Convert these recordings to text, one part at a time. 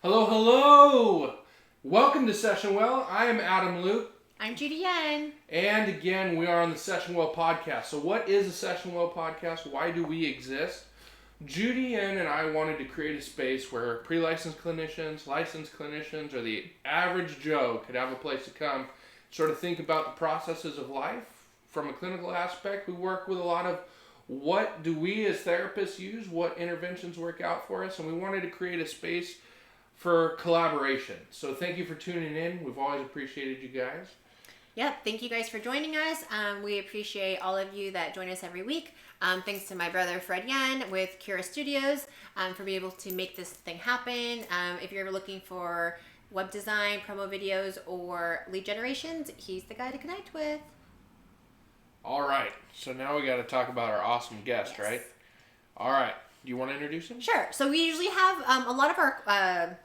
Hello, hello! Welcome to SessionWell. I am Adam Luke. I'm Judy Yen. And again, we are on the SessionWell podcast. So what is a SessionWell podcast? Why do we exist? Judy Yen and I wanted to create a space where pre-licensed clinicians, licensed clinicians, or the average Joe could have a place to come, sort of think about the processes of life from a clinical aspect. We work with a lot of what do we as therapists use, what interventions work out for us, and we wanted to create a space for collaboration. So thank you for tuning in. We've always appreciated you guys. Yep, thank you guys for joining us. We appreciate all of you that join us every week. Thanks to my brother Fred Yen with Kira Studios for being able to make this thing happen. If you're ever looking for web design, promo videos, or lead generations, he's the guy to connect with. All right, so now we got to talk about our awesome guest, Yes. right? All right, do you want to introduce him? Sure. So we usually have a lot of our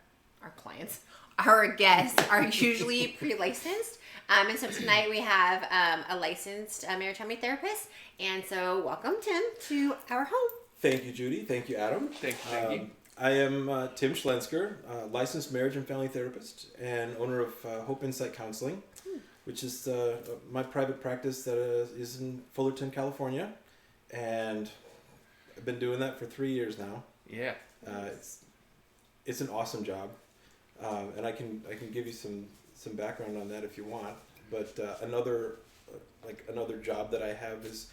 clients, our guests are usually pre-licensed. And so tonight we have a licensed maritime therapist. And so welcome, Tim, to our home. Thank you, Judy. Thank you, Adam. Thank you. I am Tim Schlensker, licensed marriage and family therapist and owner of Hope Insight Counseling, which is my private practice that is in Fullerton, California. And I've been doing that for 3 years now. Yeah. It's an awesome job. And I can give you some background on that if you want. But another job that I have is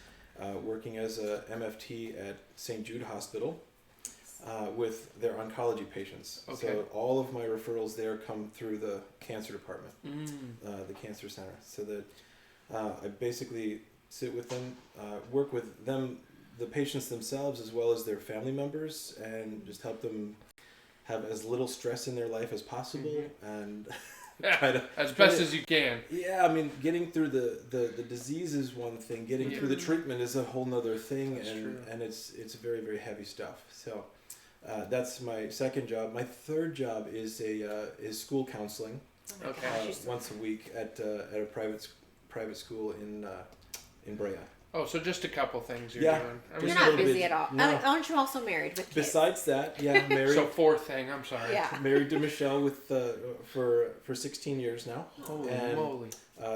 working as a MFT at St. Jude Hospital with their oncology patients. Okay. So all of my referrals there come through the cancer department, the cancer center. So that I basically sit with them, work with them, the patients themselves, as well as their family members, and just help them have as little stress in their life as possible, and try to as best as you can. Yeah, I mean, getting through the disease is one thing. Getting through the treatment is a whole nother thing. That's true. And it's very, very heavy stuff. So that's my second job. My third job is school counseling. Oh my Okay. gosh, Once a week at a private school in Brea. Oh, so just a couple things you're Yeah. doing. I You're mean, not little busy bit- at all. no. Aren't you also married with kids? Besides that, yeah, married. so fourth thing, I'm sorry. Yeah. Married to Michelle for 16 years now. Holy And moly.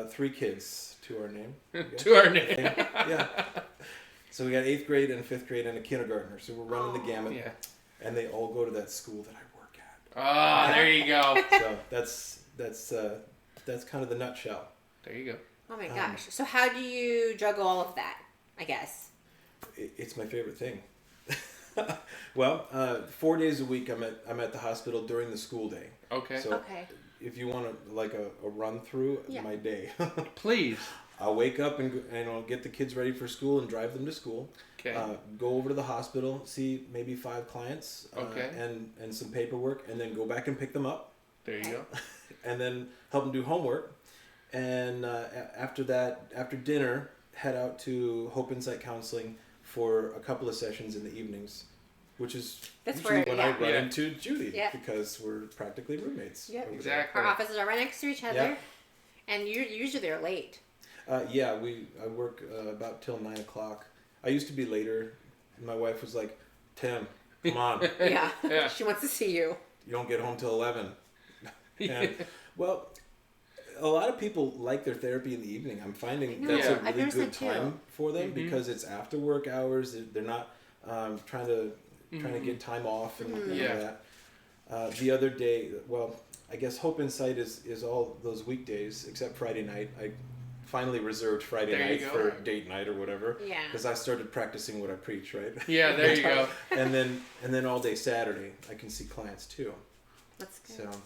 3 kids to our name. To our name. Yeah. So we got 8th grade and 5th grade and a kindergartner. So we're running the gamut. Yeah. And they all go to that school that I work at. Ah, there you go. So that's kind of the nutshell. There you go. Oh my gosh. So how do you juggle all of that, I guess? It's my favorite thing. Well, 4 days a week I'm at the hospital during the school day. Okay. So Okay. if you want a run through Yeah. my day, Please. I'll wake up and I'll get the kids ready for school and drive them to school. Okay. Go over to the hospital, see maybe 5 clients, Okay. and some paperwork, and then go back and pick them up, There you go. and then help them do homework. And after that, after dinner, head out to Hope Insight Counseling for a couple of sessions in the evenings, which is That's usually where- when I yeah. run Yeah. into Judy, Yeah. because we're practically roommates. Yep. over there. Exactly. Our offices are right next to each other. Yeah. And you're usually there late. Yeah, I work about till 9 o'clock. I used to be later. My wife was like, "Tim, come on, Yeah. Yeah. She wants to see you. you don't get home till 11." And, well, a lot of people like their therapy in the evening. I'm finding I know. that's Yeah. a I've really noticed good that too. time for them, Mhm. because it's after work hours. They're not trying to get time off and all Yeah. that. The other day, well, I guess Hope Insight is all those weekdays except Friday night. I finally reserved Friday There you night go. for date night or whatever, Yeah. because I started practicing what I preach, right? Yeah, there you go. and then all day Saturday I can see clients too. That's good. So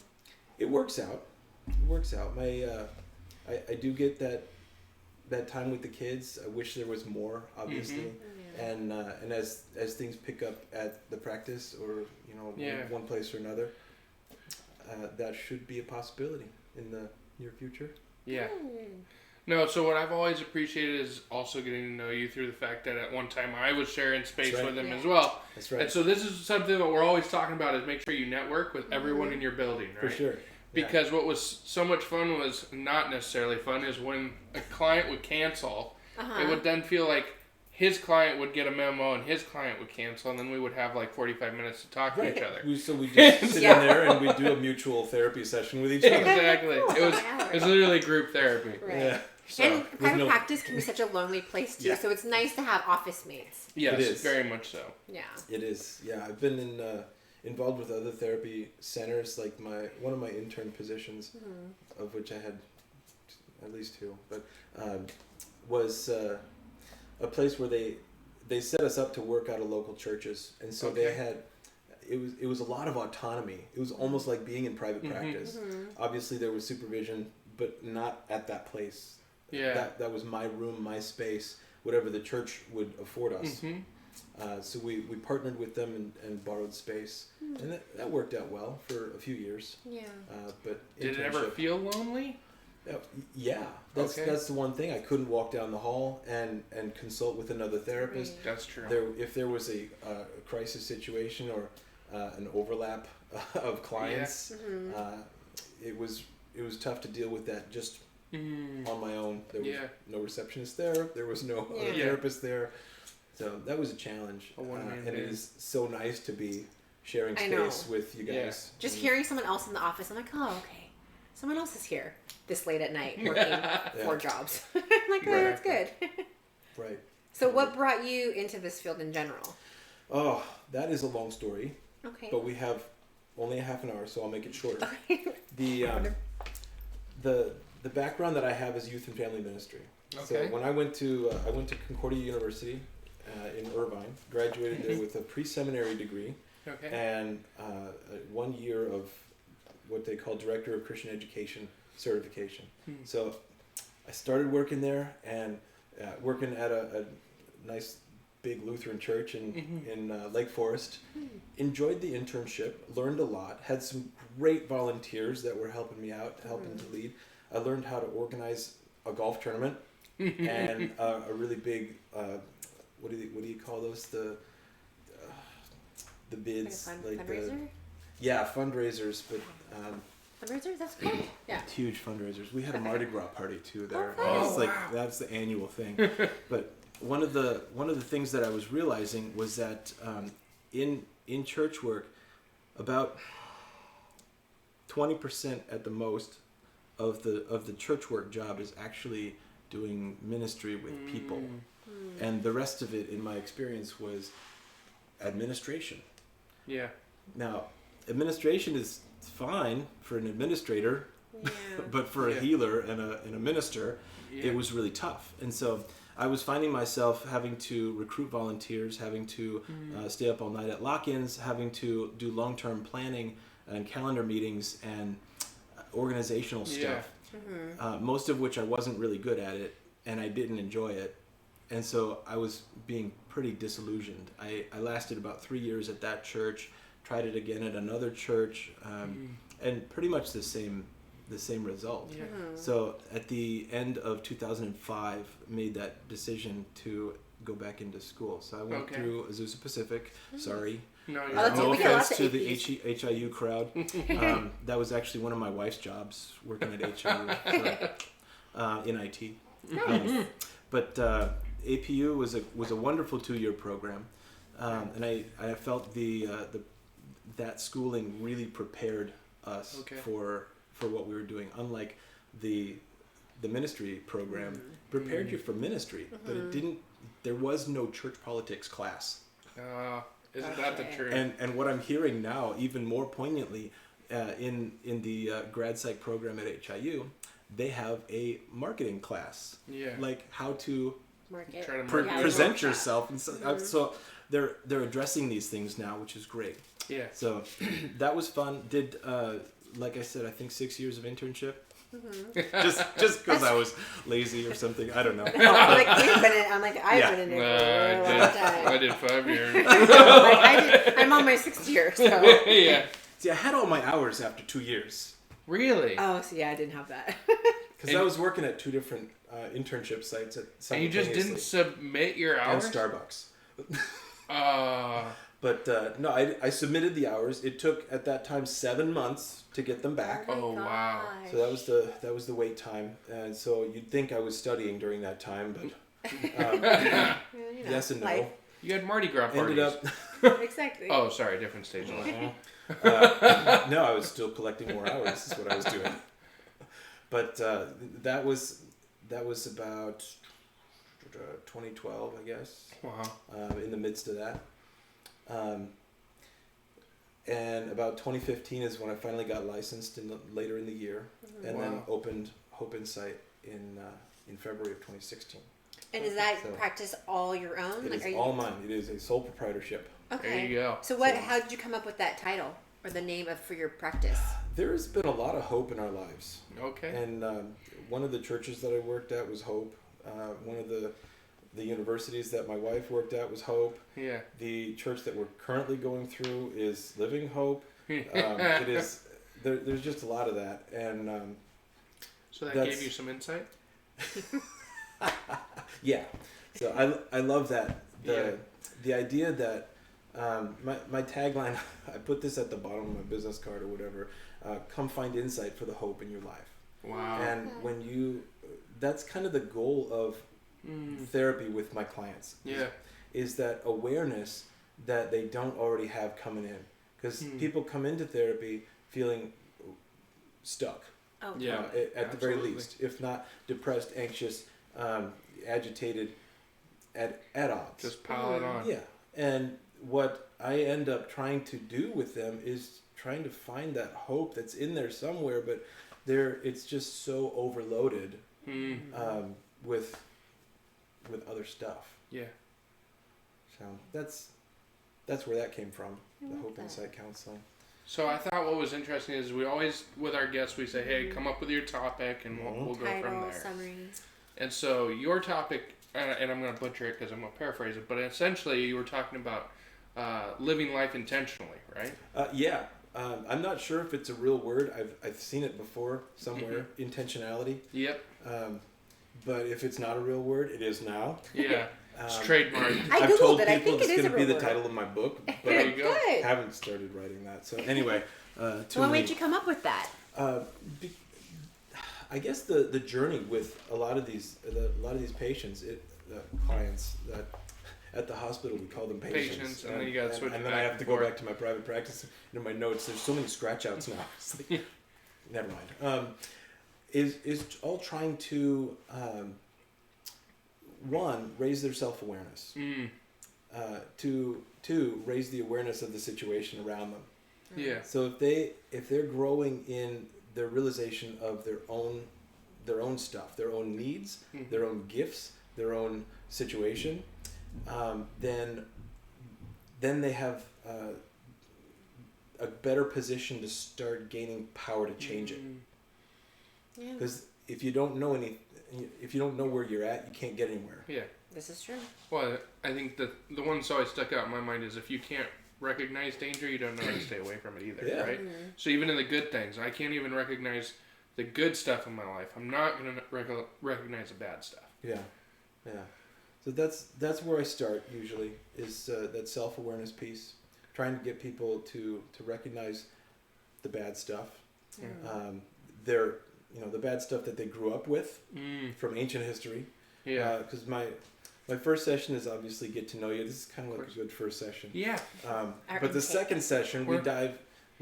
it works out. It works out. I do get that time with the kids. I wish there was more, obviously. And as things pick up at the practice, or Yeah. one place or another, that should be a possibility in the near future. Yeah. No, so what I've always appreciated is also getting to know you through the fact that at one time I was sharing space That's right. with them Yeah. as well. That's right. And so this is something that we're always talking about, is make sure you network with everyone in your building, right? For sure. Yeah. Because what was so much fun was not necessarily fun is when a client would cancel, Uh-huh. it would then feel like, his client would get a memo and his client would cancel, and then we would have like 45 minutes to talk to each other. So we just sit in there and we do a mutual therapy session with each other. Exactly. It was literally group therapy. Right. Yeah. So, and private practice can be such a lonely place too, so it's nice to have office mates. yes, it is. very much so. Yeah. It is. Yeah, I've been involved with other therapy centers, like one of my intern positions, of which I had at least two, but was a place where they set us up to work out of local churches, and so they had it was a lot of autonomy. It was almost like being in private practice. Obviously there was supervision, but not at that place. That was my room, my space, whatever the church would afford us. So we partnered with them and borrowed space, and that worked out well for a few years. Yeah. But did it ever feel lonely? Yeah, that's the one thing. I couldn't walk down the hall and consult with another therapist. Right. That's true. If there was a crisis situation or an overlap of clients, it was tough to deal with that just on my own. There was no receptionist there. There was no other therapist there. So that was a challenge. And it is so nice to be sharing space with you guys. Just hearing someone else in the office, I'm like, oh, okay. Someone else is here this late at night working 4 jobs. I'm like, oh, that's good. Right. So what brought you into this field in general? Oh, that is a long story. Okay. But we have only a half an hour, so I'll make it shorter. Okay. The background that I have is youth and family ministry. Okay. So when I went to Concordia University in Irvine, graduated there with a pre-seminary degree and 1 year of what they call Director of Christian Education certification. So I started working there and working at a nice big Lutheran church in Lake Forest. Enjoyed the internship, learned a lot, had some great volunteers that were helping me out, helping to lead. I learned how to organize a golf tournament and a really big what do you call those, the bids, like fundraiser? Fundraisers, but Fundraiser, that's cool. Yeah. Huge fundraisers. We had a Mardi Gras party too there. Oh, It's like that's the annual thing. But one of the things that I was realizing was that in church work, about 20% at the most of the church work job is actually doing ministry with people, and the rest of it, in my experience, was administration. Yeah. Now, administration is fine for an administrator, but for a healer and a minister, it was really tough. And so I was finding myself having to recruit volunteers, having to stay up all night at lock-ins, having to do long-term planning and calendar meetings and organizational stuff, most of which I wasn't really good at it, and I didn't enjoy it. And so I was being pretty disillusioned. I lasted about 3 years at that church, tried it again at another church, and pretty much the same result. Yeah. So at the end of 2005, made that decision to go back into school. So I went through Azusa Pacific. Sorry. No, No offense to the HIU crowd. That was actually one of my wife's jobs, working at HIU in IT. Nice. But APU was a wonderful 2-year program, and I felt that schooling really prepared us for what we were doing. Unlike the ministry program, prepared you for ministry, but it didn't. There was no church politics class. Isn't that the truth? And what I'm hearing now, even more poignantly, in the grad psych program at HIU, they have a marketing class. Yeah. Like how to present yourself, and so they're addressing these things now, which is great. Yeah. So that was fun. Did like I said, I think 6 years of internship. Just because I was lazy or something. I don't know. No, like you've been in. I'm like I've been in there for a long time. I did 5 years. I'm on my 6th year. So yeah. See, I had all my hours after 2 years. Really? Oh, so yeah, I didn't have that. Because I was working at 2 different internship sites at and you just didn't submit your hours? And Starbucks. But no, I submitted the hours. It took at that time 7 months to get them back. Oh wow! So that was the wait time, and so you'd think I was studying during that time, but Yes and no. life. You had Mardi Gras parties. Ended up. Exactly. Oh, sorry, different stage. No, I was still collecting more hours. Is what I was doing. But that was about 2012, I guess. Wow. In the midst of that. And about 2015 is when I finally got licensed later in the year, and then opened Hope Insight in February of 2016. And is that So- practice all your own? It Like, is all mine. It is a sole proprietorship. Okay. There you go. So how did you come up with that title or the name for your practice? There's been a lot of hope in our lives. Okay. And one of the churches that I worked at was Hope. One of the universities that my wife worked at was Hope. Yeah. The church that we're currently going through is Living Hope. It is. There's just a lot of that, and So that gave you some insight? yeah. So I love that the idea that my tagline, I put this at the bottom of my business card or whatever. Come find insight for the hope in your life. Wow. And that's kind of the goal of therapy with my clients. Yeah. Is that awareness that they don't already have coming in, because people come into therapy feeling stuck. Oh. Yeah. At the very least, if not depressed, anxious, agitated, at odds. Just pile it on. Yeah. And what I end up trying to do with them is trying to find that hope that's in there somewhere, but it's just so overloaded with other stuff. Yeah. So that's where that came from, the Hope Insight Counseling. So I thought what was interesting is we always, with our guests, we say, hey, come up with your topic, and we'll go Title, from there. summary. And so your topic, and I'm going to butcher it because I'm going to paraphrase it, but essentially you were talking about living life intentionally, right? Yeah. I'm not sure if it's a real word. I've seen it before somewhere, intentionality. Yep. But if it's not a real word, it is now. Yeah. It's trademarked. I I've Googled told it. I people think it's it is going a to be real the word. title of my book, but There I you go. Good. haven't started writing that. So anyway, So what made you come up with that? I guess the journey with a lot of these patients, clients that at the hospital we call them patients, And then you got to switch and it then back I have and to go forth. back to my private practice. In my notes, there's so many scratch outs now. It's like, never mind. Is all trying to one, raise their self-awareness. Two, raise the awareness of the situation around them. Yeah. So if they're growing in their realization of their own stuff, their own needs, their own gifts, their own situation, then they have a better position to start gaining power to change it. Yeah. Because if you don't know where you're at, you can't get anywhere. Yeah. This is true. Well, I think the one that's always stuck out in my mind is if you can't recognize danger, you don't know how to stay away from it either, Yeah. right? So even in the good things, I can't even recognize the good stuff in my life. I'm not going to recognize the bad stuff. Yeah. So that's where I start usually, is that self-awareness piece, trying to get people to recognize the bad stuff, the bad stuff that they grew up with from ancient history. Yeah. Because my first session is obviously get to know you. This is kind of like a good first session. Yeah. But the second session we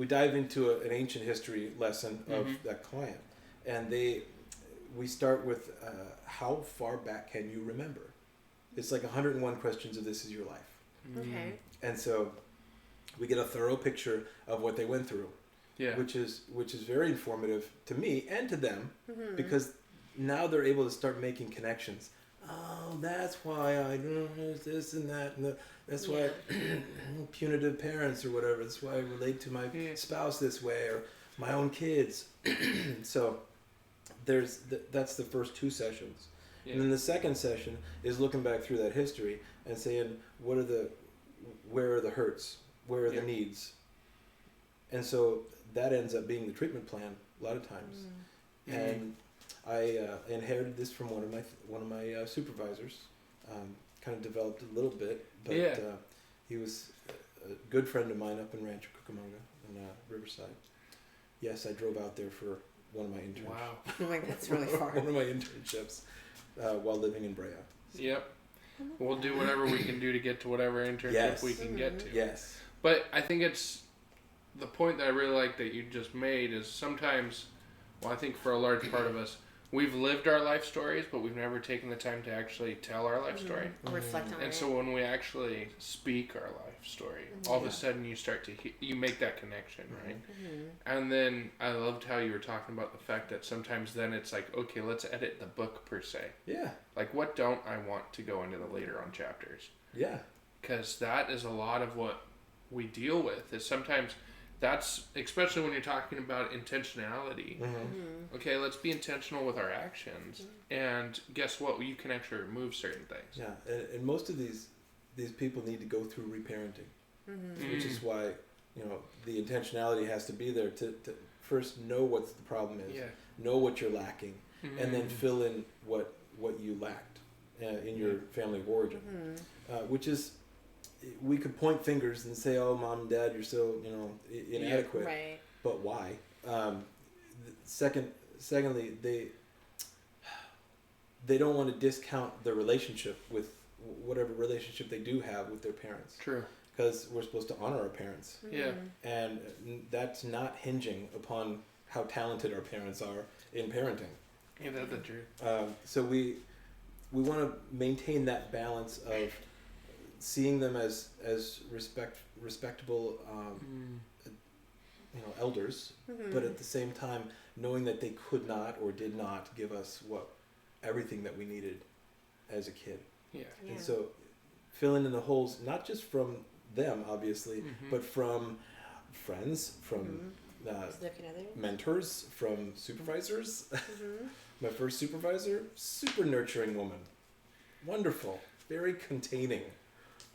dive into an ancient history lesson of that client, and we start with how far back can you remember? It's like 101 questions of this is your life. Okay. And so we get a thorough picture of what they went through. Yeah. Which is very informative to me and to them, because now they're able to start making connections. Oh, that's why I do this and that, and that's why punitive parents or whatever. That's why I relate to my spouse this way, or my own kids. So that's the first two sessions. Yeah. And then the second session is looking back through that history and saying, where are the hurts? Where are the needs? And so that ends up being the treatment plan a lot of times. And I inherited this from one of my supervisors. Kind of developed a little bit, but he was a good friend of mine up in Rancho Cucamonga in Riverside. Yes, I drove out there for one of my internships. Wow. Oh my, that's really far. One of my internships while living in Brea. Yep. We'll do whatever we can do to get to whatever internship Yes. we can get to. Yes. But I think it's the point that I really like that you just made is sometimes, well, I think for a large part of us, we've lived our life stories, but we've never taken the time to actually tell our life story. Reflect on it. And so when we actually speak our life story, all of a sudden you start to you make that connection, right? And then I loved how you were talking about the fact that sometimes then it's like, okay, let's edit the book per se. Yeah. Like, what don't I want to go into the later on chapters? Yeah. Because that is a lot of what we deal with. Is sometimes that's, especially when you're talking about intentionality. Okay, let's be intentional with our actions. And guess what? You can actually remove certain things. Yeah. And most of these people need to go through reparenting, which is why, the intentionality has to be there to first know what the problem is, know what you're lacking, and then fill in what you lacked in your family of origin, which is, we could point fingers and say, "Oh, mom and dad, you're so inadequate." Right. But why? Secondly, they don't want to discount the relationship with whatever relationship they do have with their parents. True. Because we're supposed to honor our parents. Yeah. And that's not hinging upon how talented our parents are in parenting. Yeah, that's the truth. So we want to maintain that balance of seeing them as respectable elders, but at the same time knowing that they could not or did not give us everything that we needed as a kid. Yeah. And so filling in the holes, not just from them obviously, but from friends, from mentors, from supervisors. My first supervisor, super nurturing woman, wonderful, very containing.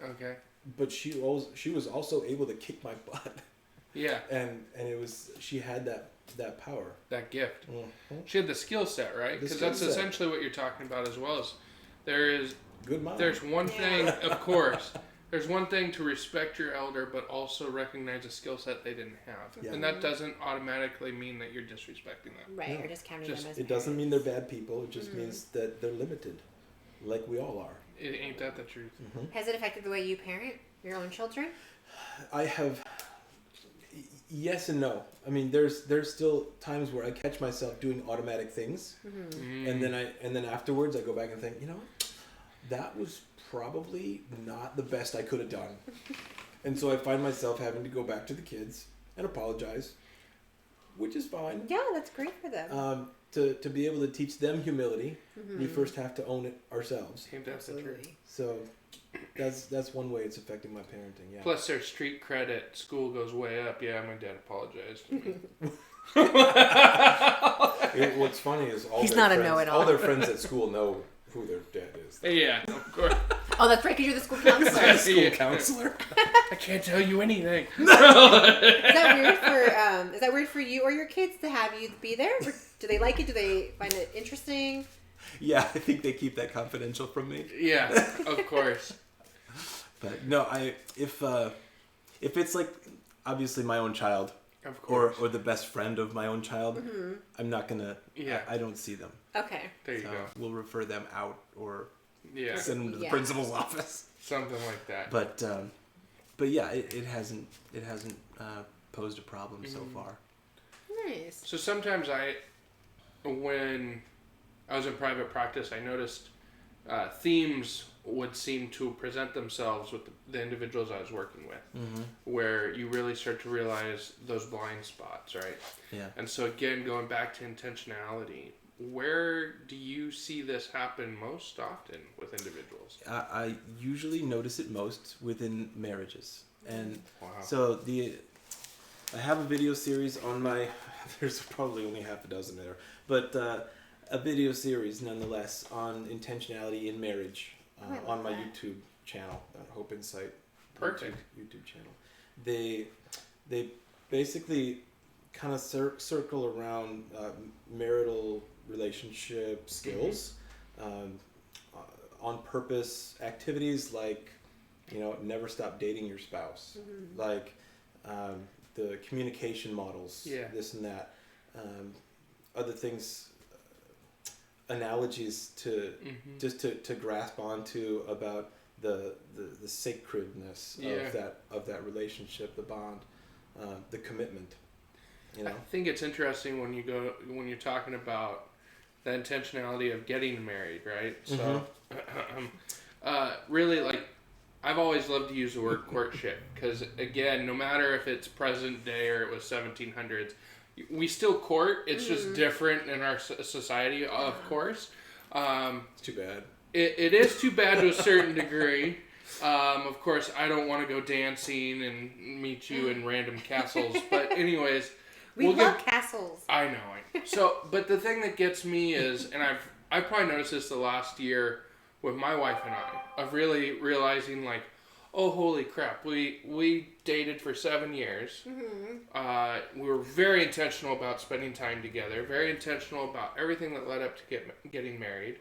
Okay. But she was also able to kick my butt. Yeah. And she had that power. That gift. She had the skill set, right? Because that's essentially what you're talking about as well. Is there is good mom. There's one thing, of course. There's one thing to respect your elder, but also recognize a skill set they didn't have, and that doesn't automatically mean that you're disrespecting them. Right. Or discounting them as. It doesn't mean they're bad people. It just means that they're limited, like we all are. Ain't that the truth? Has it affected the way you parent your own children? I have. Yes and no. I mean, there's still times where I catch myself doing automatic things, and then afterwards I go back and think, that was probably not the best I could have done, and so I find myself having to go back to the kids and apologize, which is fine. Yeah, that's great for them. To be able to teach them humility, we first have to own it ourselves. That's the truth. So that's one way it's affecting my parenting. Yeah. Plus, their street credit, school goes way up. Yeah, my dad apologized to me. What's funny is He's not a know-it-all. All their friends at school know who their dad is. Yeah, of course. Oh, that's right, because you're the school counselor. School counselor. I can't tell you anything. Is that weird for you or your kids to have you be there? Or do they like it? Do they find it interesting? Yeah, I think they keep that confidential from me. Yeah, of course. But no, if it's like obviously my own child, of course, or the best friend of my own child, I'm not gonna. Yeah, I don't see them. Okay. There you go. We'll refer them out or send them to the Yeah. principal's office. Something like that. But yeah, it hasn't posed a problem so far. Nice. So sometimes when I was in private practice, I noticed themes would seem to present themselves with the individuals I was working with, where you really start to realize those blind spots, right? Yeah. And so again, going back to intentionality, where do you see this happen most often with individuals? I usually notice it most within marriages, and Wow. so I have a video series on my. There's probably only half a dozen there, but a video series nonetheless on intentionality in marriage on my YouTube channel, Hope Insight. Perfect. YouTube channel. They basically kind of circle around marital relationship skills, on purpose activities like, never stop dating your spouse, like the communication models, this and that, other things. analogies to just to grasp onto about the sacredness of that relationship, the bond, the commitment. You know? I think it's interesting when you're talking about the intentionality of getting married, right? So, really, like, I've always loved to use the word courtship because, again, no matter if it's present day or it was 1700s, we still court. It's just different in our society, of course. It's too bad. It is too bad to a certain degree. Of course, I don't want to go dancing and meet you in random castles. But anyways, we love castles. I know. So, but the thing that gets me is, and I've probably noticed this the last year with my wife and I, of really realizing like, oh, holy crap, we dated for 7 years. We were very intentional about spending time together, very intentional about everything that led up to getting married.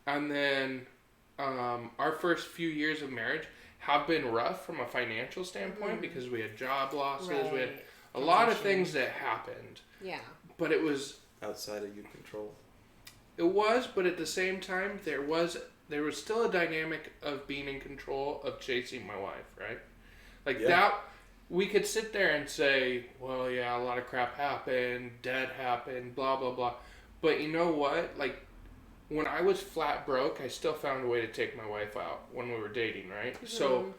And then our first few years of marriage have been rough from a financial standpoint because we had job losses, we had a lot of things that happened. Yeah. But it was outside of your control. It was, but at the same time, there was still a dynamic of being in control of chasing my wife, right? Like that, we could sit there and say, well, yeah, a lot of crap happened, debt happened, blah, blah, blah. But you know what? Like, when I was flat broke, I still found a way to take my wife out when we were dating, right? So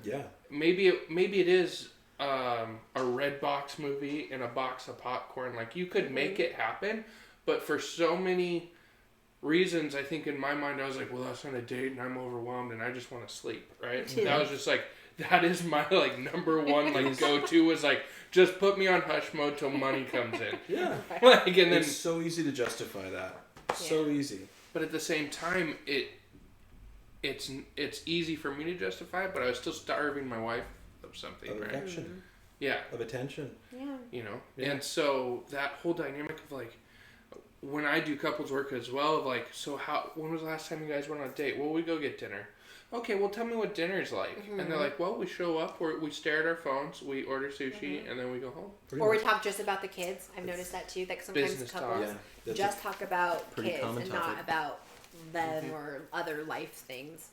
maybe it is a red box movie and a box of popcorn. Like, you could make it happen, but for so many reasons, I think in my mind I was like, well, that's not a date and I'm overwhelmed and I just want to sleep, right? That was just like, that is my like number one like go-to was like, just put me on hush mode till money comes in. Like, and then it's so easy to justify that. So easy. But at the same time, it's easy for me to justify, but I was still starving my wife of something, of right? affection. Of attention. You know, and so that whole dynamic of like, when I do couples work as well, of like, so when was the last time you guys went on a date? Well, we go get dinner. Okay, well, tell me what dinner's like. And they're like, well, we show up, we stare at our phones, we order sushi, and then we go home. Or we talk just about the kids. I've noticed that too. Like sometimes couples just talk about kids and not about them or other life things.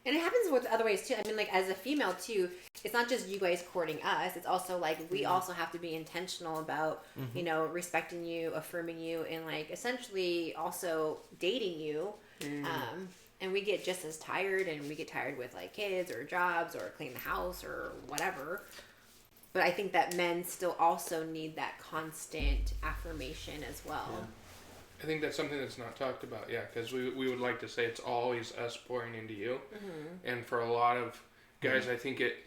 And it happens with other ways too. I mean, like as a female too, it's not just you guys courting us. It's also like we also have to be intentional about, you know, respecting you, affirming you, and like essentially also dating you. And we get just as tired, and we get tired with like kids or jobs or clean the house or whatever. But I think that men still also need that constant affirmation as well. I think that's something that's not talked about, because we would like to say it's always us pouring into you. And for a lot of guys, I think it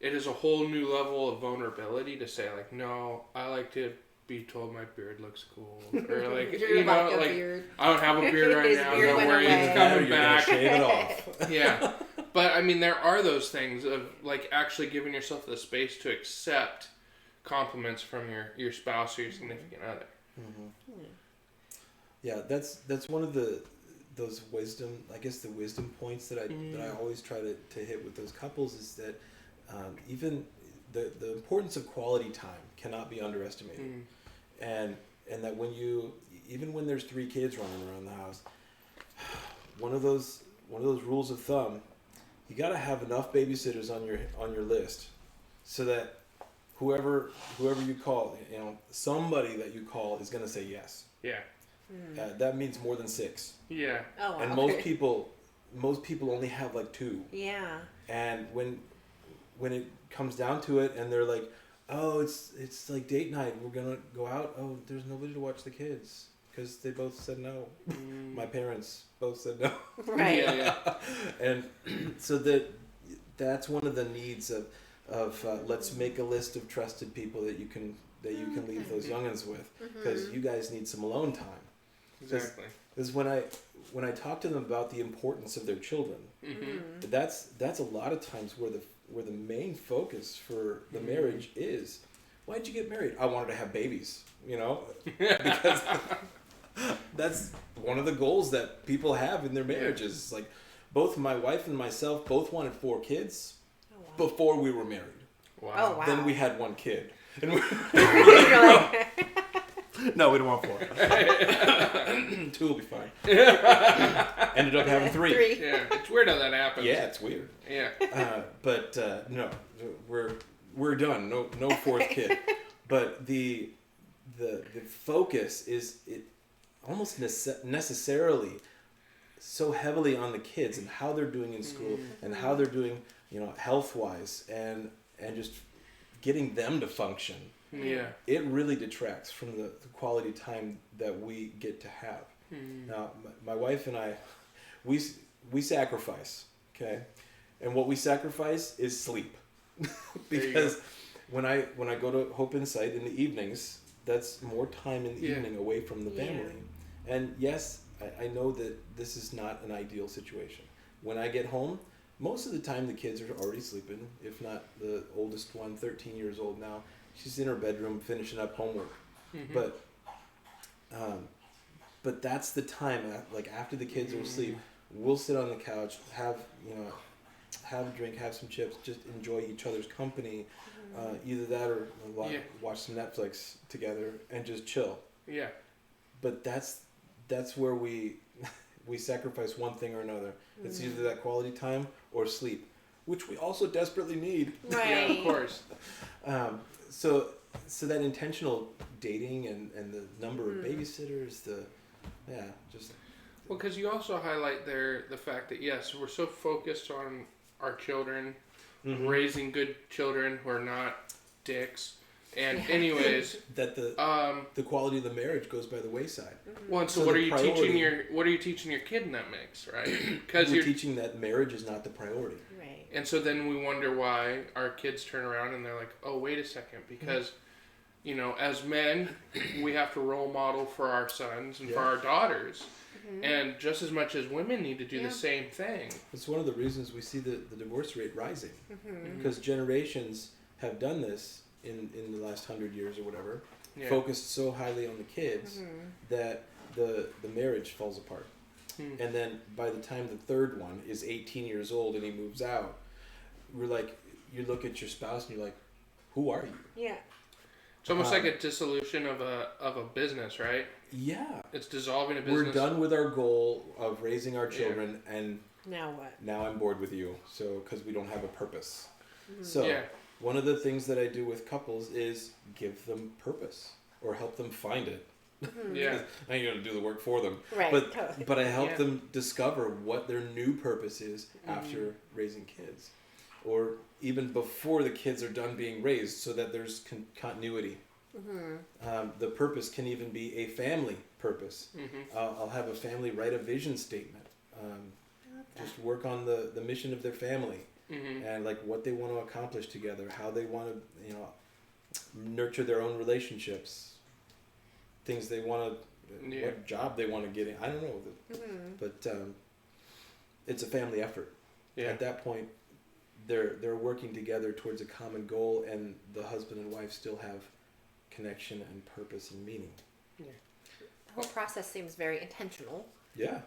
is a whole new level of vulnerability to say, like, no, I like to be told my beard looks cool. Or, like, you know, like, beard. I don't have a beard right now. Don't worry, it's coming back. Shave it off. But, I mean, there are those things of, like, actually giving yourself the space to accept compliments from your spouse or your significant other. Yeah, that's one of those wisdom, I guess the wisdom points that I always try to hit with those couples is that even the importance of quality time cannot be underestimated. And that even when there's 3 kids running around the house, one of those rules of thumb, you got to have enough babysitters on your list so that whoever you call, you know, somebody that you call is going to say yes. That means more than 6. Oh, wow. And most people only have like 2. And when it comes down to it, and they're like, oh, it's like date night, we're gonna go out. Oh, there's nobody to watch the kids because they both said no. My parents both said no. And so that's one of the needs of let's make a list of trusted people that you can leave those youngins with, because you guys need some alone time. Exactly. Because when I talk to them about the importance of their children, that's a lot of times where the main focus for the marriage is, why'd you get married? I wanted to have babies, you know, because that's one of the goals that people have in their marriages. Like, both my wife and myself both wanted 4 kids before we were married. Wow. Then we had 1 kid. And No, we don't want 4. 2 will be fine. Ended up having 3. Yeah, it's weird how that happens. Yeah, it's weird. Yeah. But no, we're done. No 4th kid. But the focus is it almost necessarily so heavily on the kids and how they're doing in school and how they're doing, health-wise and just getting them to function. Yeah. It really detracts from the quality time that we get to have. Now, my wife and I, we sacrifice, okay? And what we sacrifice is sleep. Because when I go to Hope Insight in the evenings, that's more time in the evening away from the family. And yes, I know that this is not an ideal situation. When I get home, most of the time the kids are already sleeping. If not, the oldest one, 13 years old now, she's in her bedroom finishing up homework. But that's the time, like after the kids are asleep, we'll sit on the couch, have a drink, have some chips, just enjoy each other's company. Either that or watch some Netflix together and just chill. Yeah. But that's where we sacrifice one thing or another. It's either that quality time or sleep, which we also desperately need. Right. Yeah, of course. So that intentional dating and the number of babysitters, Well, because you also highlight there the fact that, yes, we're so focused on our children, raising good children who are not dicks. And anyways, that the quality of the marriage goes by the wayside. Well, and so what are you teaching your kid in that mix, right? Because you're teaching that marriage is not the priority. Right. And so then we wonder why our kids turn around and they're like, "Oh, wait a second," because as men, we have to role model for our sons and for our daughters. And just as much as women need to do the same thing. It's one of the reasons we see the divorce rate rising. Because generations have done this in the last 100 years or whatever, focused so highly on the kids that the marriage falls apart. And then by the time the third one is 18 years old and he moves out, we're like, you look at your spouse and you're like, who are you? Yeah. It's almost like a dissolution of a business, right? Yeah. It's dissolving a business. We're done with our goal of raising our children, and now what? Now I'm bored with you, so because we don't have a purpose. So one of the things that I do with couples is give them purpose or help them find it. Yeah. I ain't gonna do the work for them, right? But I help them discover what their new purpose is after raising kids, or even before the kids are done being raised, so that there's continuity. The purpose can even be a family purpose. I'll have a family write a vision statement. Just work on the mission of their family and like what they want to accomplish together, how they want to nurture their own relationships, things they want to, what job they want to get in. I don't know, but it's a family effort. At that point, they're working together towards a common goal, and the husband and wife still have connection and purpose and meaning. The whole process seems very intentional. Yeah.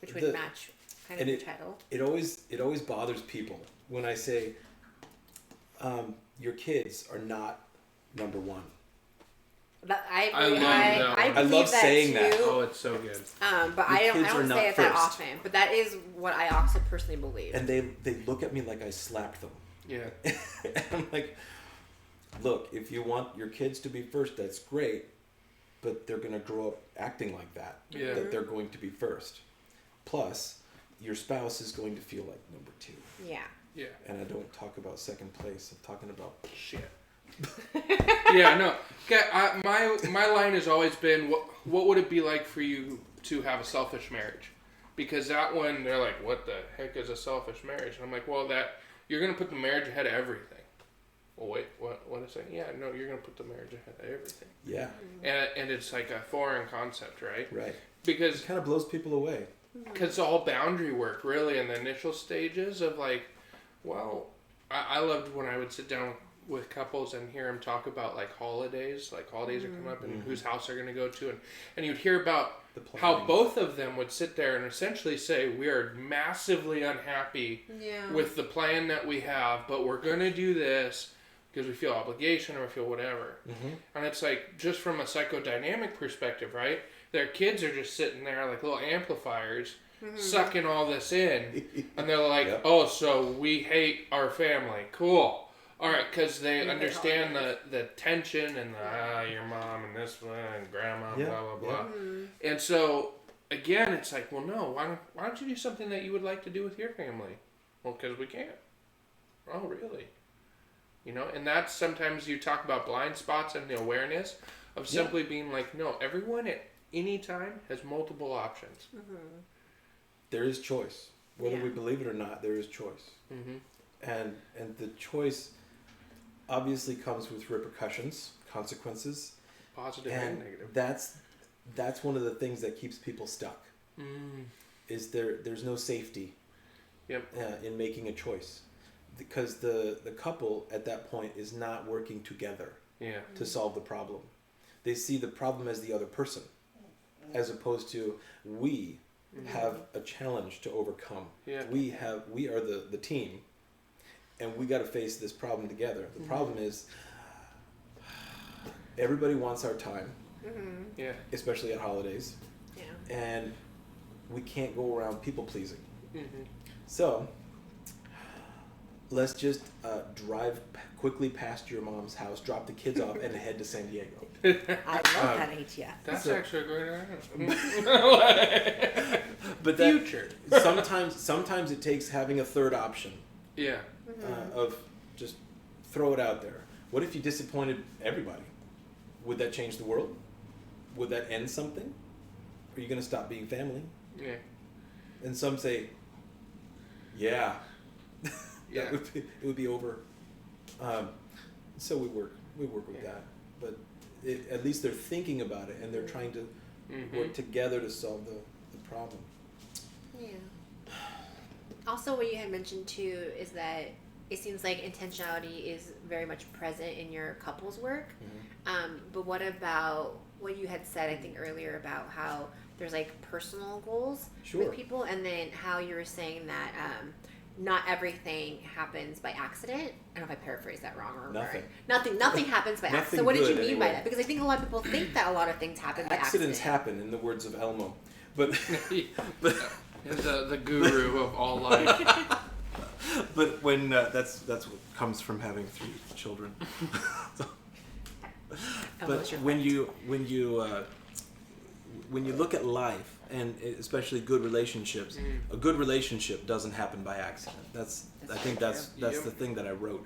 Which would match kind of the title. It always bothers people when I say your kids are not number one. I love saying too. that. Oh, it's so good. But I don't say it that often. But that is what I also personally believe. And they look at me like I slapped them. Yeah. And I'm like, look, if you want your kids to be first, that's great, but they're going to grow up acting like that. Yeah. That they're going to be first. Plus, your spouse is going to feel like number two. Yeah. Yeah. And I don't talk about second place. I'm talking about shit. Yeah, no. Okay, my line has always been, what would it be like for you to have a selfish marriage? Because that one, they're like, what the heck is a selfish marriage? And I'm like, well, that you're going to put the marriage ahead of everything. Well, wait, what is that? Yeah, no, you're going to put the marriage ahead of everything. Yeah. And it's like a foreign concept, right? Right. Because it kind of blows people away. Because it's all boundary work, really, in the initial stages of like, well, I loved when I would sit down with couples and hear them talk about like holidays are coming up and whose house they're going to go to, and you'd hear about how both of them would sit there and essentially say, we are massively unhappy with the plan that we have, but we're going to do this because we feel obligation or we feel whatever. Mm-hmm. And it's like, just from a psychodynamic perspective, right? Their kids are just sitting there like little amplifiers, sucking all this in. And they're like, Yep. oh, so we hate our family. Cool. All right, because they hate understand holidays. the tension and your mom and this one and grandma, Yeah, blah, blah, blah. yeah. And so, again, it's like, well, no, why don't you do something that you would like to do with your family? Well, because we can't. Oh, really? You know, and that's sometimes you talk about blind spots and the awareness of simply being like, no, everyone at any time has multiple options. There is choice. Whether Yeah. we believe it or not, there is choice. Mm-hmm. And the choice obviously comes with repercussions, consequences. Positive and And negative. that's one of the things that keeps people stuck. Is there's no safety Yep. in making a choice. Because the couple at that point is not working together Yeah. to solve the problem. They see the problem as the other person, as opposed to we have a challenge to overcome. Yeah. We are the team, and we got to face this problem together. The problem is everybody wants our time, Yeah. especially at holidays, Yeah. and we can't go around people pleasing. Mm-hmm. So let's just drive quickly past your mom's house, drop the kids off, and head to San Diego. I love that idea. That's So- actually a great idea. But that, Future. sometimes it takes having a third option Yeah. of just throw it out there. What if you disappointed everybody? Would that change the world? Would that end something? Are you going to stop being family? Yeah. And some say, yeah, Yeah. it would be over. So we work with that, but at least they're thinking about it and they're trying to work together to solve the problem. Yeah. Also, what you had mentioned too is that it seems like intentionality is very much present in your couples work. But what about what you had said, I think earlier, about how there's like personal goals Sure. with people, and then how you were saying that not everything happens by accident. I don't know if I paraphrased that wrong or Nothing. right. Nothing happens by accident. Nothing So what did you good, mean by anyway. that? Because I think a lot of people think that a lot of things happen by Accidents accident. happen, in the words of Elmo, but the guru of all life. But when that's what comes from having 3 children. But Elmo's your when you look at life, and especially good relationships, a good relationship doesn't happen by accident. I think that's Yep. the thing that I wrote.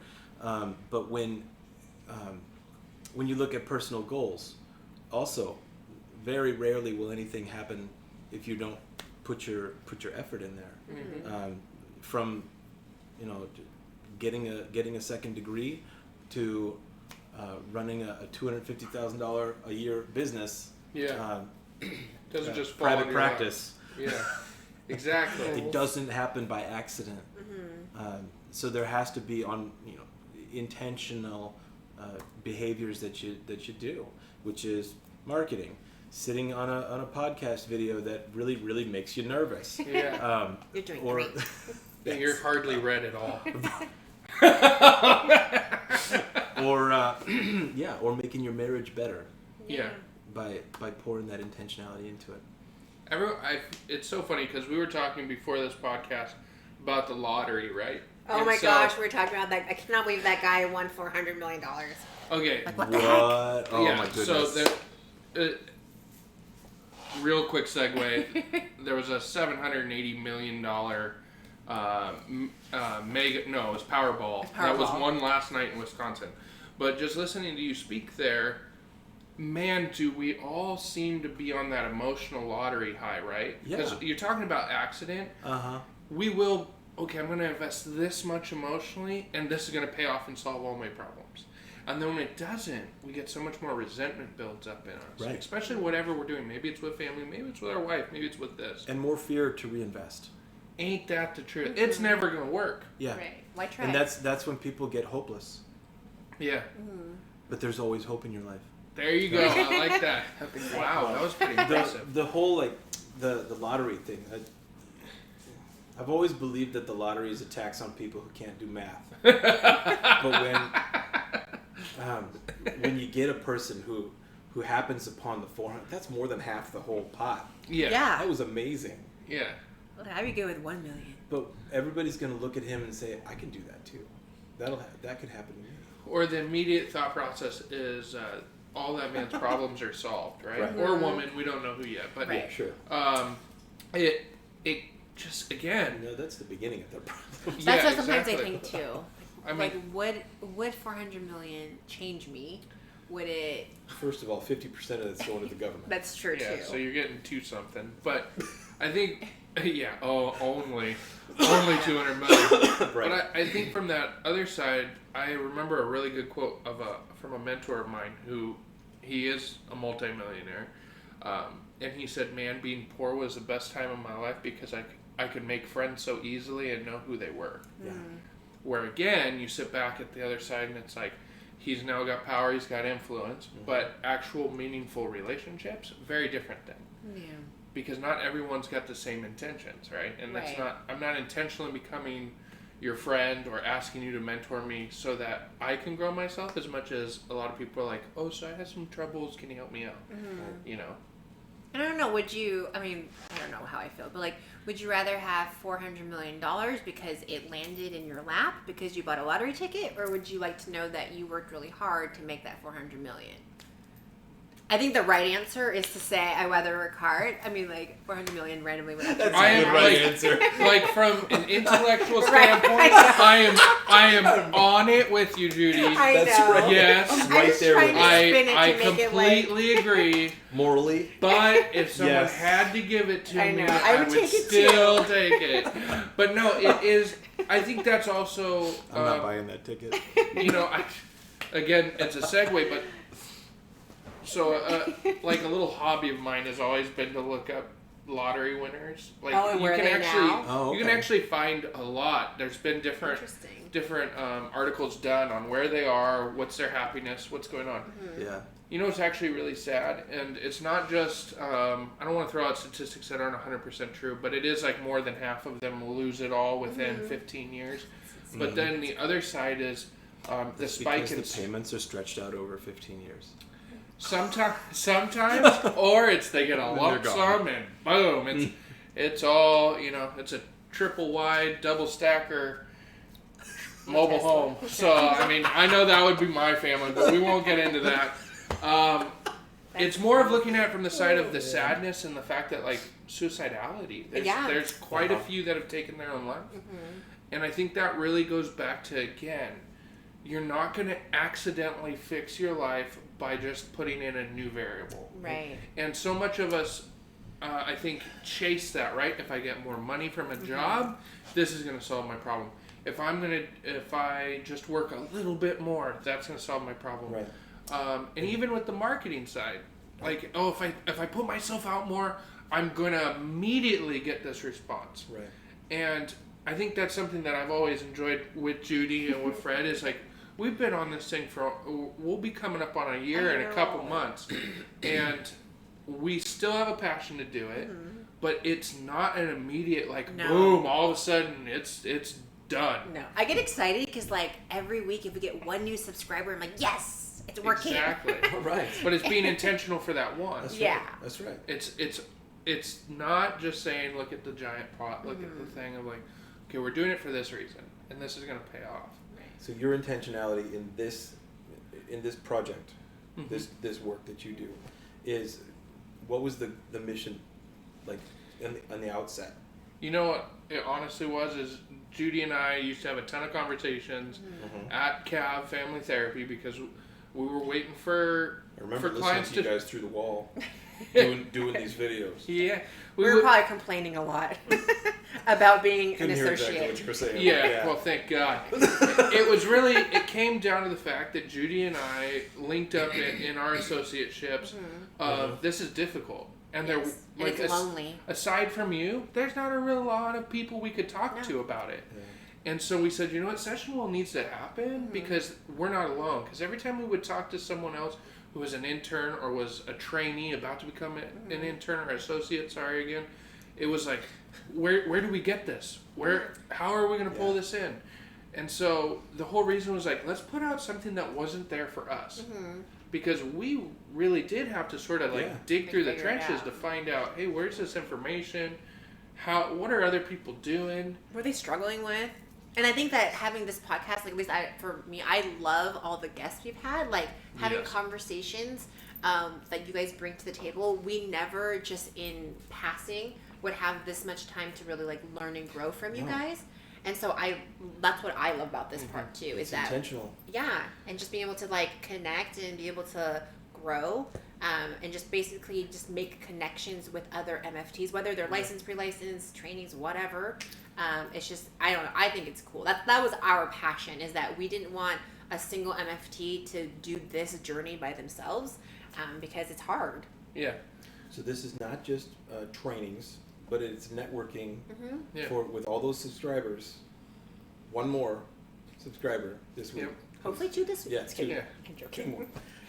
But when you look at personal goals, also very rarely will anything happen if you don't put your effort in there. From getting a second degree to running a $250,000 a year business. Yeah. Doesn't just fall private in your lap. practice. Yeah. Exactly. It doesn't happen by accident. So there has to be intentional behaviors that you do, which is marketing, sitting on a podcast video that really makes you nervous. Yeah. You're doing Or great. And you're hardly read at all. or making your marriage better Yeah. by pouring that intentionality into it. It's so funny because we were talking before this podcast about the lottery, right? Oh And my so- gosh, we're talking about that. I cannot believe that guy won $400 million. Okay. Like, what the What? heck? Oh yeah. my goodness. So real quick segue. There was a $780 million mega. No, it was Powerball. That was Powerball. won last night in Wisconsin. But just listening to you speak there, man, do we all seem to be on that emotional lottery high, right? Because Yeah. you're talking about accident. Uh-huh. We will. Okay, I'm going to invest this much emotionally, and this is going to pay off and solve all my problems. And then when it doesn't, we get so much more resentment builds up in us. Right. Especially whatever we're doing. Maybe it's with family, maybe it's with our wife, maybe it's with this. And more fear to reinvest. Ain't that the truth? It's never going to work. Yeah. Right. Why try? And that's when people get hopeless. Yeah. But there's always hope in your life. There you go. I like that. Wow, that was pretty impressive. the whole the lottery thing. I've always believed that the lottery is a tax on people who can't do math. But when you get a person who happens upon the 400, that's more than half the whole pot. Yeah. That was amazing. Yeah. Well, I'd be good with 1 million. But everybody's going to look at him and say, I can do that too. That could happen to me. Or the immediate thought process is all that man's problems are solved, right? Right. Or woman, we don't know who yet. But Right. Sure. it just, again... No, that's the beginning of their problem. That's Yeah, what sometimes exactly. I think too. I mean, Like, would 400 million change me? Would it? First of all, 50% of it's going to the government. That's true yeah, too. so you're getting to something. But I think, only 200 million. Right. But I think from that other side, I remember a really good quote from a mentor of mine he is a multimillionaire. And he said, man, being poor was the best time of my life because I could make friends so easily and know who they were. Yeah. Where again, you sit back at the other side and it's like, he's now got power, he's got influence, but actual meaningful relationships, very different thing. Yeah. Because not everyone's got the same intentions, right? And that's Right. I'm not intentionally becoming your friend or asking you to mentor me so that I can grow myself as much as a lot of people are like, oh, so I have some troubles, can you help me out? You know? And I don't know, I don't know how I feel, but like, would you rather have $400 million because it landed in your lap because you bought a lottery ticket, or would you like to know that you worked really hard to make that $400 million? I think the right answer is to say I rather work hard. I mean, like 400 million randomly without. That's I a am good right like, answer. like from an intellectual Right. standpoint, I am on it with you, Judy. I That's know. right. Yes. I'm I'm right just there trying with to you. spin it I to make it like. completely agree. Morally, But if someone Yes. had to give it to I me, know. I would take it still take it. But no, it is. I think that's also. I'm not buying that ticket. You know, again, it's a segue, but so like a little hobby of mine has always been to look up lottery winners. Like Oh, and you where can they actually, now? Oh, you can okay. actually find a lot. There's been different Interesting. articles done on where they are, what's their happiness, what's going on. Yeah. You know, it's actually really sad, and it's not just, I don't want to throw out statistics that aren't 100% true, but it is like more than half of them lose it all within 15 years. But then the other side is the spike Because in... the payments are stretched out over 15 years. Sometimes, or it's they get a And lump they're gone. sum and boom, it's all, you know, it's a triple wide, double stacker mobile home. So, I mean, I know that would be my family, but we won't get into that. It's more of looking at it from the side of the sadness and the fact that, like, suicidality. There's quite a few that have taken their own life. And I think that really goes back to, again, you're not going to accidentally fix your life by just putting in a new variable. Right. And so much of us, I think, chase that, right? If I get more money from a job, this is going to solve my problem. If I just work a little bit more, that's going to solve my problem. right? And even with the marketing side, like, oh, if I put myself out more, I'm going to immediately get this response. Right. And I think that's something that I've always enjoyed with Judy and with Fred is like, we've been on this thing we'll be coming up on a year and a couple months. And we still have a passion to do it, but it's not an immediate, like, boom, all of a sudden it's done. No, I get excited because like every week if we get one new subscriber, I'm like, yes, it's working. Exactly. All right. But it's being intentional for that one. That's Yeah. right. That's right. It's not just saying, look at the giant pot, look at the thing of like, okay, we're doing it for this reason, and this is going to pay off. So your intentionality in this project, this work that you do, is what was the mission, like on the outset? You know what it honestly was is Judy and I used to have a ton of conversations at CAV Family Therapy because we were waiting for I remember listening clients to you guys through the wall, doing these videos. Yeah, We were probably complaining a lot about being Couldn't an hear associate. exactly what you were saying. Yeah, well, thank God. It came down to the fact that Judy and I linked up in our associateships of this is difficult. And Yes. there, And like, it's lonely. aside from you, there's not a real lot of people we could talk to about it. And so we said, you know what, SessionWell needs to happen because we're not alone. Because every time we would talk to someone else who was an intern or was a trainee about to become an intern or associate, it was like, where do we get this? How are we going to pull this in? And so the whole reason was like, let's put out something that wasn't there for us. Because we really did have to sort of like dig through the trenches to find out, hey, where's this information? What are other people doing? What are they struggling with? And I think that having this podcast, like at least for me, I love all the guests we've had, like having conversations that you guys bring to the table. We never just in passing would have this much time to really like learn and grow from you guys. And so that's what I love about this part too, is that intentional. Yeah, and just being able to like connect and be able to grow, and just basically just make connections with other MFTs, whether they're licensed, pre-licensed, trainings, whatever. It's just, I don't know, I think it's cool. That was our passion, is that we didn't want a single MFT to do this journey by themselves, because it's hard. Yeah. So this is not just trainings, but it's networking Yeah. with all those subscribers. One more subscriber this week. Yep. Hopefully 2 this week. Yeah, Just kidding. Yeah. I'm Two joking.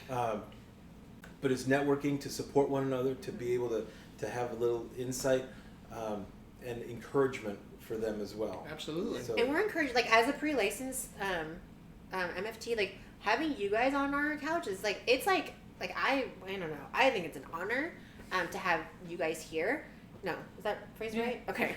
more. But it's networking to support one another, to be able to have a little insight and encouragement for them as well. Absolutely. So, And we're encouraged, like as a pre-licensed MFT, like having you guys on our couch is like, it's like I don't know. I think it's an honor to have you guys here. No, is that phrase right? Okay.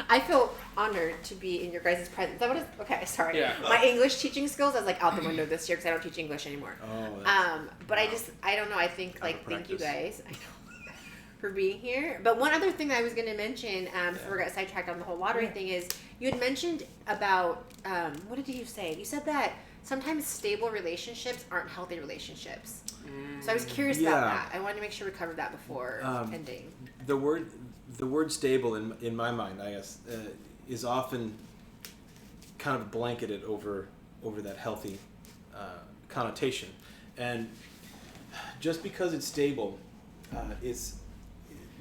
I feel honored to be in your guys' presence. Is that what it is? Okay, sorry. Yeah. My English teaching skills, I was like out the window this year because I don't teach English anymore. oh, But I don't know. I think like thank you practice. guys. I know. For being here. But one other thing that I was going to mention, before we got sidetracked on the whole lottery thing, is you had mentioned about, what did you say? You said that sometimes stable relationships aren't healthy relationships. So I was curious about that. I wanted to make sure we covered that before ending. The word stable in my mind, I guess, is often kind of blanketed over that healthy connotation, and just because it's stable,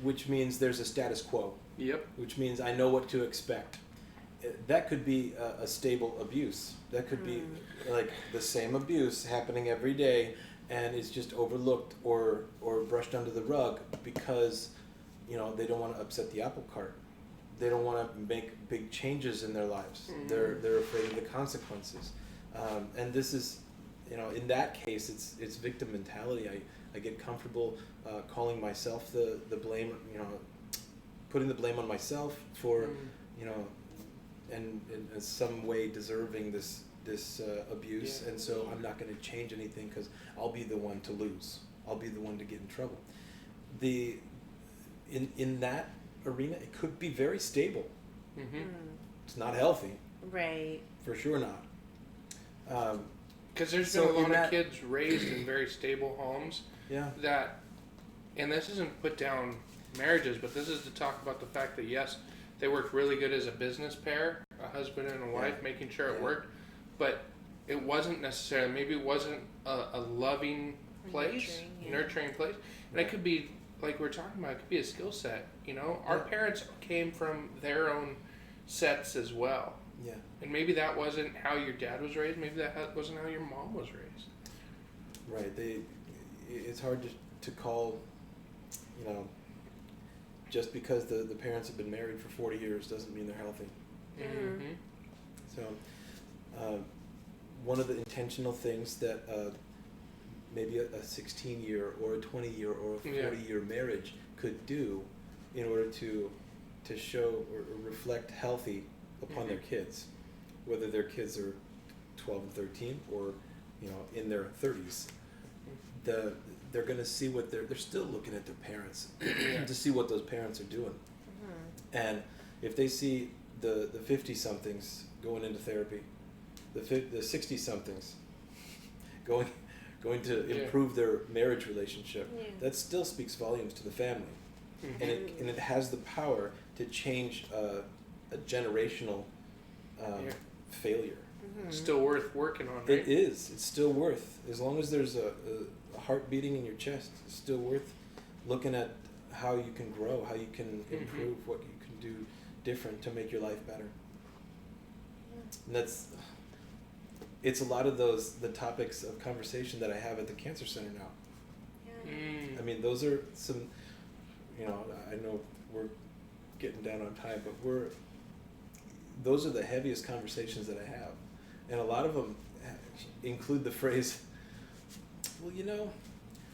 which means there's a status quo. Yep. Which means I know what to expect. That could be a stable abuse. That could be like the same abuse happening every day, and it's just overlooked or brushed under the rug because they don't want to upset the apple cart. They don't want to make big changes in their lives. They're afraid of the consequences, and this is, in that case, it's victim mentality. I get comfortable calling myself the blame, putting the blame on myself for, and in some way deserving this abuse, and so I'm not going to change anything because I'll be the one to lose. I'll be the one to get in trouble. In that arena, it could be very stable. It's not healthy, Right. for sure not. Because there's So been a in lot that- of kids raised in very stable homes Yeah. that, and this isn't put down marriages, but this is to talk about the fact that yes, they worked really good as a business pair, a husband and a wife, making sure it worked, but it wasn't necessarily, maybe it wasn't a loving place, nurturing place, and it could be, like we're talking about, it could be a skill set, our parents came from their own sets as well. Yeah. And maybe that wasn't how your dad was raised. Maybe that wasn't how your mom was raised. Right. It's hard to call, just because the parents have been married for 40 years doesn't mean they're healthy. Mm-hmm. So, one of the intentional things that maybe a 16-year or a 20-year or a 40-year marriage could do in order to show or reflect healthy upon their kids, whether their kids are 12 and 13 or in their 30s, they're going to see what they're still looking at their parents to see what those parents are doing. And if they see the 50-somethings going into therapy, the 60-somethings going to improve their marriage relationship, that still speaks volumes to the family. And it has the power to change a generational failure. It's still worth working on, right? It is. It's still worth. As long as there's a heart beating in your chest, it's still worth looking at how you can grow, how you can improve, what you can do different to make your life better. And it's a lot of the topics of conversation that I have at the Cancer Center now. I mean, those are some, I know we're getting down on time, but those are the heaviest conversations that I have And a lot of them include the phrase, well,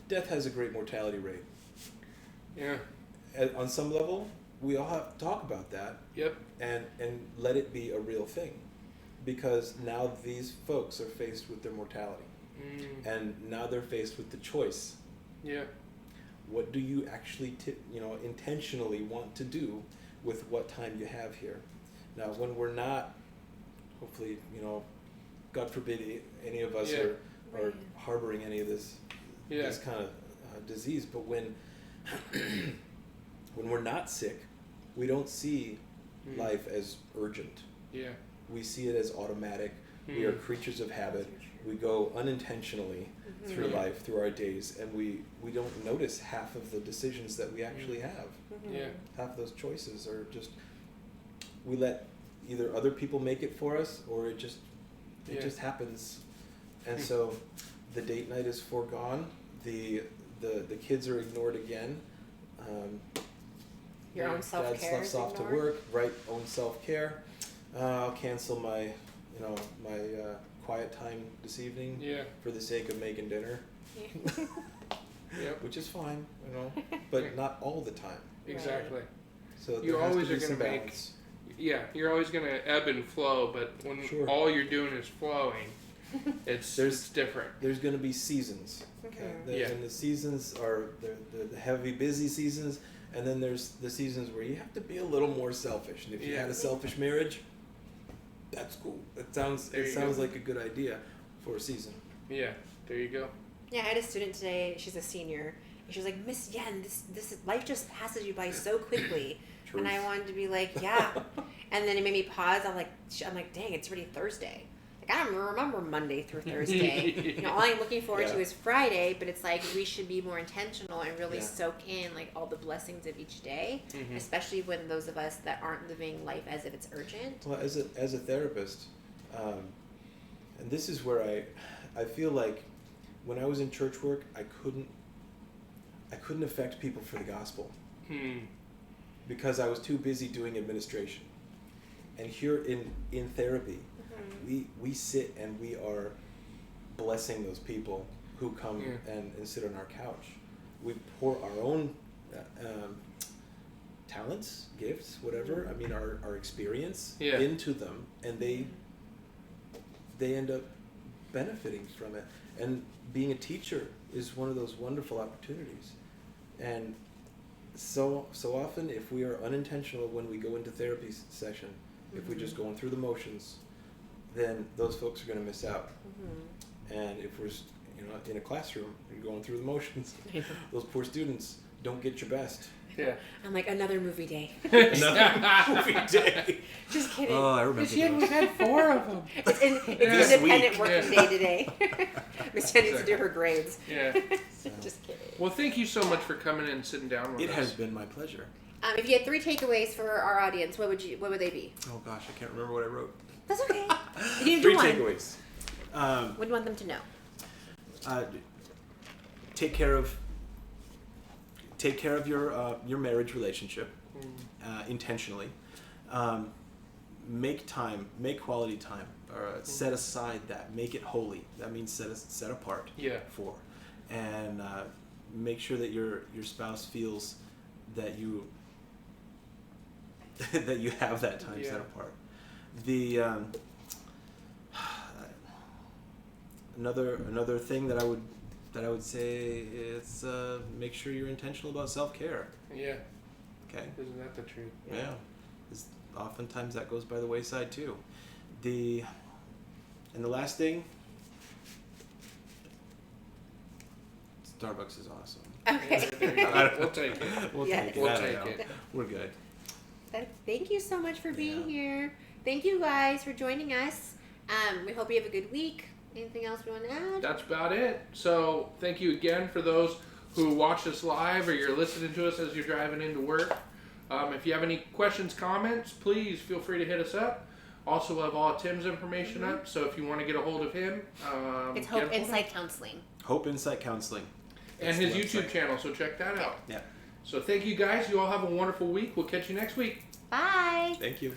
death has a great mortality rate. Yeah. On some level, we all have to talk about that. Yep. And let it be a real thing. Because now these folks are faced with their mortality. And now they're faced with the choice. Yeah. What do you actually, intentionally want to do with what time you have here? Now, when we're not, hopefully, God forbid any of us are harboring any of this kind of disease, but when we're not sick, we don't see life as urgent. Yeah. We see it as automatic. We are creatures of habit. We go unintentionally through life, through our days, and we don't notice half of the decisions that we actually have. Yeah. Half of those choices are just, we let either other people make it for us, or it just happens. And so the date night is foregone. The kids are ignored again. Your own self-care. Dad sloughs off to work. Right, own self-care. I'll cancel my quiet time this evening for the sake of making dinner. Which is fine, but not all the time. Exactly. So you there has always to are be going some to make. balance. Yeah, you're always going to ebb and flow, but when all you're doing is flowing, it's different. There's going to be seasons. Okay. And the seasons are the heavy, busy seasons, and then there's the seasons where you have to be a little more selfish. And if you had a selfish marriage, that's cool. It sounds like a good idea for a season. Yeah, there you go. Yeah, I had a student today. She's a senior. And she was like, Miss Yen, this life just passes you by so quickly. Truth. And I wanted to be like, yeah. And then it made me pause. I'm like, dang, it's already Thursday. Like, I don't remember Monday through Thursday. All I'm looking forward to is Friday. But it's like we should be more intentional and really soak in like all the blessings of each day, especially when those of us that aren't living life as if it's urgent. Well, as a therapist, and this is where I feel like when I was in church work, I couldn't affect people for the gospel because I was too busy doing administration. And here in therapy, we sit and we are blessing those people who come and sit on our couch. We pour our own talents, gifts, whatever. I mean, our experience into them, and they end up benefiting from it. And being a teacher is one of those wonderful opportunities. And so often, if we are unintentional when we go into therapy session, if we're just going through the motions, then those folks are going to miss out. And if we're in a classroom and going through the motions, those poor students don't get your best. Yeah. I'm like, another movie day. Another movie day. Just kidding. Oh, I remember those. We've had 4 of them. It's independent working day today. Miss Jen needs to do her grades. Yeah. Just kidding. Well, thank you so much for coming in and sitting down with us. It has been my pleasure. If you had 3 takeaways for our audience, what would they be? Oh gosh, I can't remember what I wrote. That's okay. You can 3 do one. takeaways. What do you want them to know? Take care of your marriage relationship intentionally. Make quality time, or set aside that. Make it holy. That means set apart. For, and make sure that your spouse feels that you that you have that time set apart. The another thing that I would say is make sure you're intentional about self-care. Yeah. Okay. Isn't that the truth? Yeah. Oftentimes that goes by the wayside too. And the last thing, Starbucks is awesome. Okay. We'll take it. We'll Yes. take it. We'll I don't take know. it. We're good. Thank you so much for being Yeah. here. Thank you guys for joining us. We hope you have a good week. Anything else we want to add? That's about it. So thank you again for those who watch us live or you're listening to us as you're driving into work. If you have any questions, comments, please feel free to hit us up. Also, we'll have all Tim's information up. So if you want to get a hold of him, It's Hope Insight Counseling. Hope Insight Counseling. And his YouTube channel. So check that out. Yeah. So thank you guys. You all have a wonderful week. We'll catch you next week. Bye. Thank you.